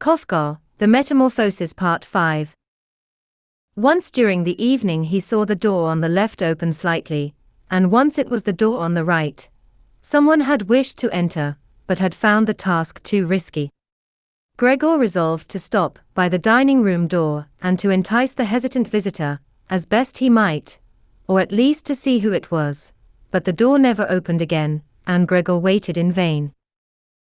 Kafka, The Metamorphosis Part 5. Once during the evening he saw the door on the left open slightly, and once it was the door on the right. Someone had wished to enter, but had found the task too risky. Gregor resolved to stop by the dining room door and to entice the hesitant visitor, as best he might, or at least to see who it was. But the door never opened again, and Gregor waited in vain.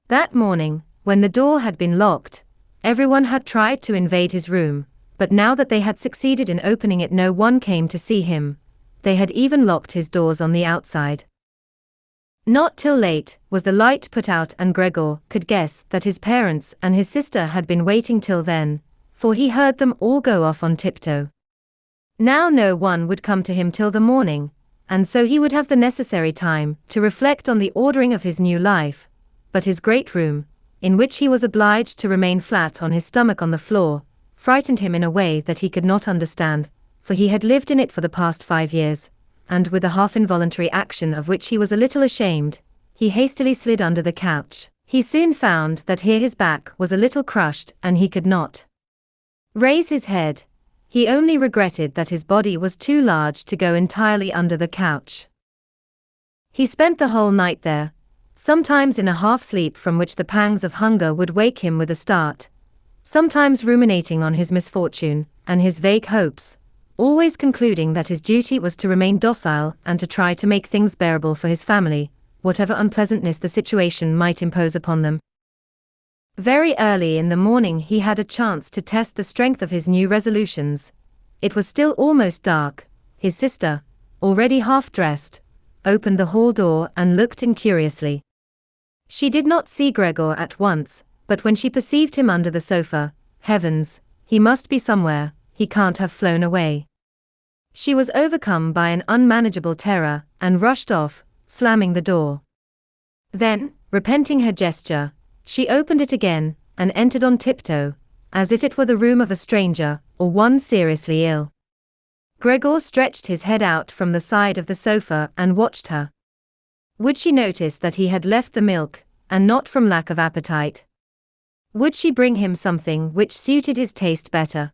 That morning, when the door had been locked, everyone had tried to invade his room, but now that they had succeeded in opening it, no one came to see him. They had even locked his doors on the outside. Not till late was the light put out, and Gregor could guess that his parents and his sister had been waiting till then, for he heard them all go off on tiptoe. Now no one would come to him till the morning, and so he would have the necessary time to reflect on the ordering of his new life. But his great room, in which he was obliged to remain flat on his stomach on the floor, frightened him in a way that he could not understand, for he had lived in it for the past 5 years, and with a half-involuntary action of which he was a little ashamed, he hastily slid under the couch. He soon found that here his back was a little crushed and he could not raise his head. He only regretted that his body was too large to go entirely under the couch. He spent the whole night there, sometimes in a half-sleep from which the pangs of hunger would wake him with a start, sometimes ruminating on his misfortune and his vague hopes, always concluding that his duty was to remain docile and to try to make things bearable for his family, whatever unpleasantness the situation might impose upon them. Very early in the morning he had a chance to test the strength of his new resolutions. It was still almost dark. His sister, already half-dressed, opened the hall door and looked in curiously. She did not see Gregor at once, but when she perceived him under the sofa, heavens, he must be somewhere, he can't have flown away. She was overcome by an unmanageable terror, and rushed off, slamming the door. Then, repenting her gesture, she opened it again, and entered on tiptoe, as if it were the room of a stranger, or one seriously ill. Gregor stretched his head out from the side of the sofa and watched her. Would she notice that he had left the milk, and not from lack of appetite? Would she bring him something which suited his taste better?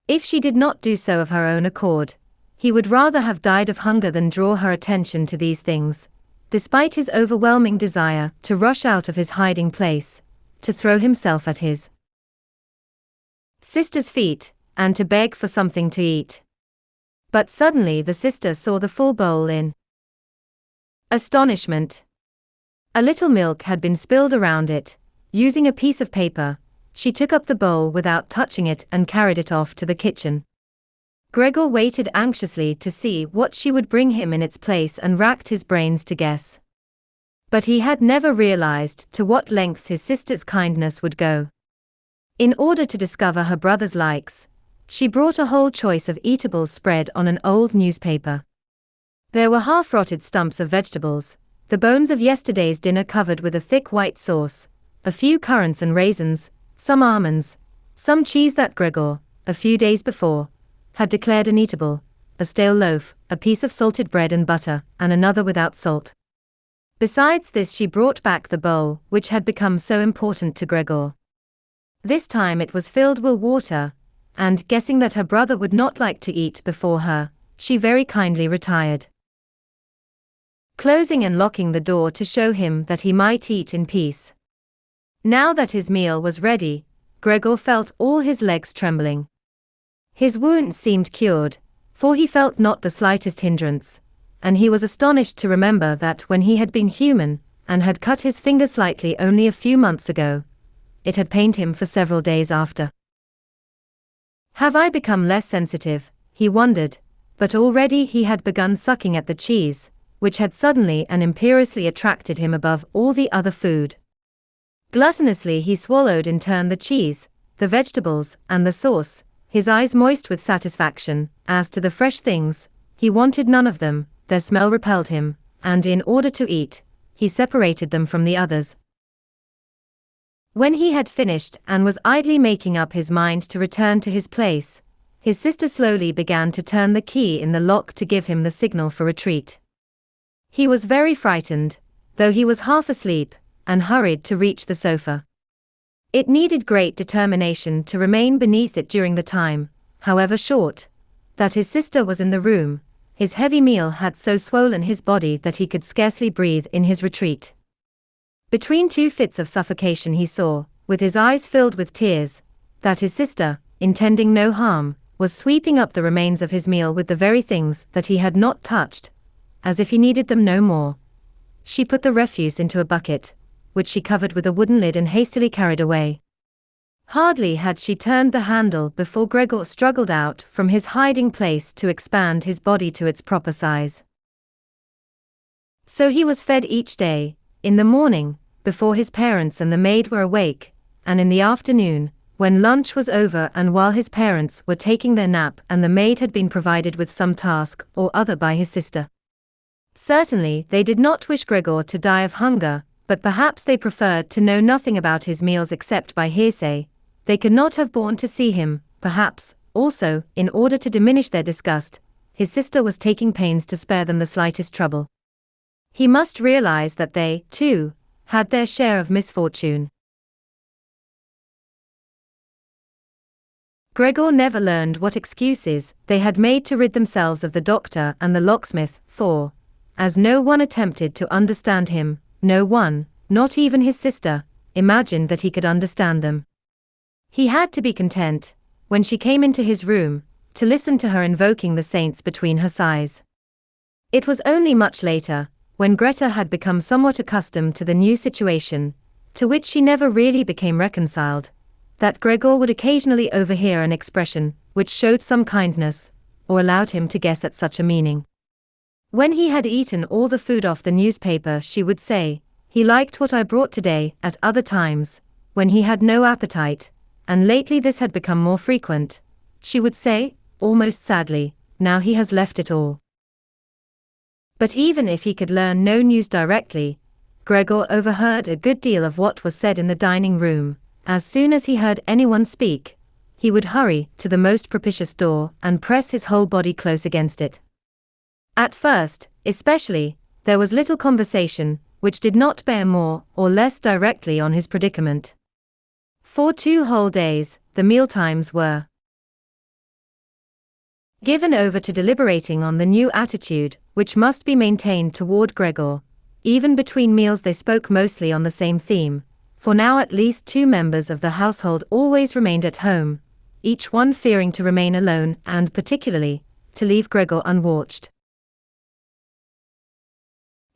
If she did not do so of her own accord, he would rather have died of hunger than draw her attention to these things, despite his overwhelming desire to rush out of his hiding place, to throw himself at his sister's feet, and to beg for something to eat. But suddenly the sister saw the full bowl in astonishment. A little milk had been spilled around it. Using a piece of paper, she took up the bowl without touching it and carried it off to the kitchen. Gregor waited anxiously to see what she would bring him in its place and racked his brains to guess. But he had never realized to what lengths his sister's kindness would go. In order to discover her brother's likes, she brought a whole choice of eatables spread on an old newspaper. There were half-rotted stumps of vegetables, the bones of yesterday's dinner covered with a thick white sauce, a few currants and raisins, some almonds, some cheese that Gregor, a few days before, had declared uneatable, a stale loaf, a piece of salted bread and butter, and another without salt. Besides this she brought back the bowl which had become so important to Gregor. This time it was filled with water, and, guessing that her brother would not like to eat before her, she very kindly retired, closing and locking the door to show him that he might eat in peace. Now that his meal was ready, Gregor felt all his legs trembling. His wound seemed cured, for he felt not the slightest hindrance, and he was astonished to remember that when he had been human, and had cut his finger slightly only a few months ago, it had pained him for several days after. Have I become less sensitive, he wondered, but already he had begun sucking at the cheese, which had suddenly and imperiously attracted him above all the other food. Gluttonously he swallowed in turn the cheese, the vegetables, and the sauce, his eyes moist with satisfaction. As to the fresh things, he wanted none of them, their smell repelled him, and in order to eat, he separated them from the others. When he had finished and was idly making up his mind to return to his place, his sister slowly began to turn the key in the lock to give him the signal for retreat. He was very frightened, though he was half asleep, and hurried to reach the sofa. It needed great determination to remain beneath it during the time, however short, that his sister was in the room. His heavy meal had so swollen his body that he could scarcely breathe in his retreat. Between two fits of suffocation he saw, with his eyes filled with tears, that his sister, intending no harm, was sweeping up the remains of his meal with the very things that he had not touched, as if he needed them no more. She put the refuse into a bucket, which she covered with a wooden lid and hastily carried away. Hardly had she turned the handle before Gregor struggled out from his hiding place to expand his body to its proper size. So he was fed each day, in the morning, before his parents and the maid were awake, and in the afternoon, when lunch was over and while his parents were taking their nap and the maid had been provided with some task or other by his sister. Certainly they did not wish Gregor to die of hunger, but perhaps they preferred to know nothing about his meals except by hearsay. They could not have borne to see him, perhaps, also, in order to diminish their disgust, his sister was taking pains to spare them the slightest trouble. He must realize that they, too, had their share of misfortune. Gregor never learned what excuses they had made to rid themselves of the doctor and the locksmith, for, as no one attempted to understand him, no one, not even his sister, imagined that he could understand them. He had to be content, when she came into his room, to listen to her invoking the saints between her sighs. It was only much later, when Greta had become somewhat accustomed to the new situation, to which she never really became reconciled, that Gregor would occasionally overhear an expression which showed some kindness, or allowed him to guess at such a meaning. When he had eaten all the food off the newspaper, she would say, "He liked what I brought today." At other times, when he had no appetite, and lately this had become more frequent, she would say, almost sadly, "Now he has left it all." But even if he could learn no news directly, Gregor overheard a good deal of what was said in the dining room. As soon as he heard anyone speak, he would hurry to the most propitious door and press his whole body close against it. At first, especially, there was little conversation, which did not bear more or less directly on his predicament. For 2 whole days, the mealtimes were given over to deliberating on the new attitude which must be maintained toward Gregor. Even between meals they spoke mostly on the same theme, for now at least 2 members of the household always remained at home, each one fearing to remain alone and, particularly, to leave Gregor unwatched.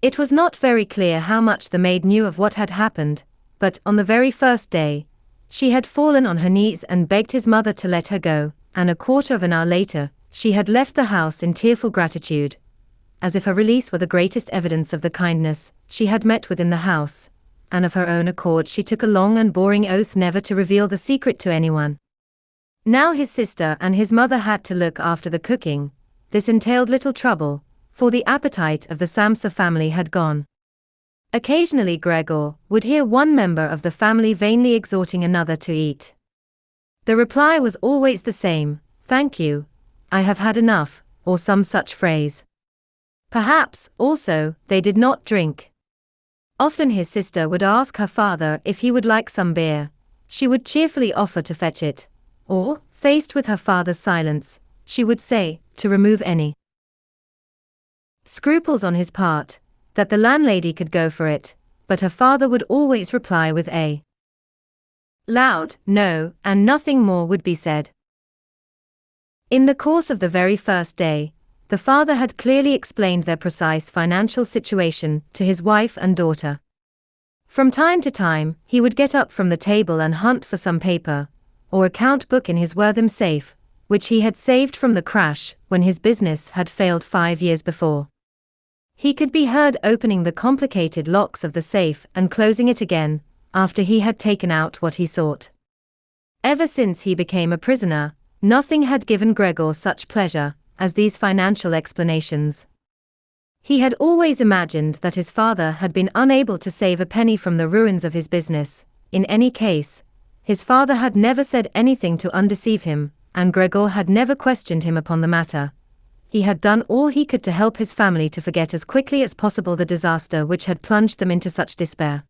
It was not very clear how much the maid knew of what had happened, but, on the very first day, she had fallen on her knees and begged his mother to let her go, and a quarter of an hour later, she had left the house in tearful gratitude, as if her release were the greatest evidence of the kindness she had met with in the house, and of her own accord she took a long and boring oath never to reveal the secret to anyone. Now his sister and his mother had to look after the cooking. This entailed little trouble, for the appetite of the Samsa family had gone. Occasionally Gregor would hear one member of the family vainly exhorting another to eat. The reply was always the same: "Thank you, I have had enough," or some such phrase. Perhaps, also, they did not drink. Often his sister would ask her father if he would like some beer. She would cheerfully offer to fetch it, or, faced with her father's silence, she would say, to remove any scruples on his part, that the landlady could go for it, but her father would always reply with a loud no, and nothing more would be said. In the course of the very first day, the father had clearly explained their precise financial situation to his wife and daughter. From time to time, he would get up from the table and hunt for some paper or account book in his Wortham safe, which he had saved from the crash when his business had failed 5 years before. He could be heard opening the complicated locks of the safe and closing it again, after he had taken out what he sought. Ever since he became a prisoner, nothing had given Gregor such pleasure as these financial explanations. He had always imagined that his father had been unable to save a penny from the ruins of his business. In any case, his father had never said anything to undeceive him, and Gregor had never questioned him upon the matter. He had done all he could to help his family to forget as quickly as possible the disaster which had plunged them into such despair.